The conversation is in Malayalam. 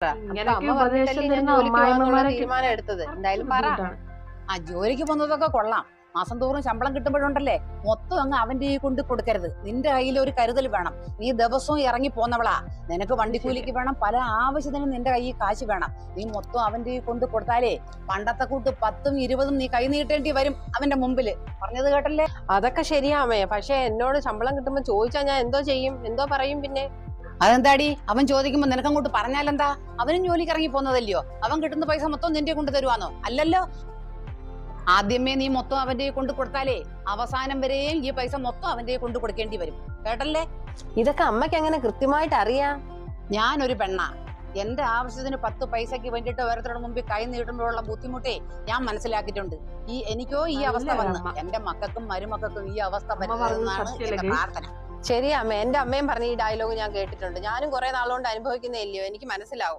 ഇങ്ങനെയൊക്കെ അമ്മ ഉപദേശം പറഞ്ഞിട്ടല്ലേ ഞാൻ തരുന്ന ജോലിക്ക് പോകാന്നുള്ള അമ്മായിമ്മമാരൊക്കെ തീരുമാനം എടുത്തത്. എന്തായാലും പറ. ബുദ്ധിമുട്ടാണ്. ആ ജോലിക്ക് പോകുന്നതൊക്കെ കൊള്ളാം. മാസം തോറും ശമ്പളം കിട്ടുമ്പോഴുണ്ടല്ലേ മൊത്തം അങ്ങ് അവന്റെ ഈ കൊണ്ട് കൊടുക്കരുത്. നിന്റെ കയ്യിൽ ഒരു കരുതൽ വേണം. നീ ദിവസവും ഇറങ്ങി പോന്നവളാ. നിനക്ക് വണ്ടിക്കൂലിക്ക് വേണം, പല ആവശ്യത്തിനും നിന്റെ കയ്യിൽ കാശ് വേണം. നീ മൊത്തം അവന്റെ ഈ കൊണ്ട് കൊടുത്താലേ പണ്ടത്തെ കൂട്ട് 10ഉം 20ഉം നീ കൈ നീട്ടേണ്ടി വരും അവന്റെ മുമ്പില്. പറഞ്ഞത് കേട്ടല്ലേ? അതൊക്കെ ശരിയാമേ, പക്ഷെ എന്നോട് ശമ്പളം കിട്ടുമ്പോ ചോദിച്ചാ ഞാൻ എന്തോ ചെയ്യും, എന്തോ പറയും? പിന്നെ അതെന്താടി അവൻ ചോദിക്കുമ്പോ നിനക്കങ്ങോട്ട് പറഞ്ഞാലെന്താ? അവനും ജോലിക്ക് ഇറങ്ങി പോന്നതല്ലയോ? അവൻ കിട്ടുന്ന പൈസ മൊത്തം നിന്റെ കൊണ്ട് തരുവാന്നോ? അല്ലല്ലോ. ആദ്യമേ നീ മൊത്തം അവന്റെ കൊണ്ട് കൊടുത്താലേ അവസാനം വരെയും ഈ പൈസ മൊത്തം അവന്റെ കൊണ്ട് കൊടുക്കേണ്ടി വരും. കേട്ടല്ലേ? ഇതൊക്കെ അമ്മയ്ക്ക് എങ്ങനെ കൃത്യമായിട്ട് അറിയാം? ഞാനൊരു പെണ്ണാ. എന്റെ ആവശ്യത്തിന് 10 പൈസക്ക് വേണ്ടിയിട്ട് ഓരോരുത്തരുടെ മുമ്പിൽ കൈ നീട്ടുമ്പോഴുള്ള ബുദ്ധിമുട്ടേ ഞാൻ മനസ്സിലാക്കിയിട്ടുണ്ട്. എനിക്കോ ഈ അവസ്ഥ വന്ന് എന്റെ മക്കൾക്കും മരുമക്കൾക്കും ഈ അവസ്ഥ വരുന്നതാണ് എന്റെ പ്രാർത്ഥന. ശരിയമ്മ, എന്റെ അമ്മയും പറഞ്ഞ ഈ ഡയലോഗ് ഞാൻ കേട്ടിട്ടുണ്ട്. ഞാനും കുറെ നാളുകൊണ്ട് അനുഭവിക്കുന്നതല്ലയോ, എനിക്ക് മനസ്സിലാവും.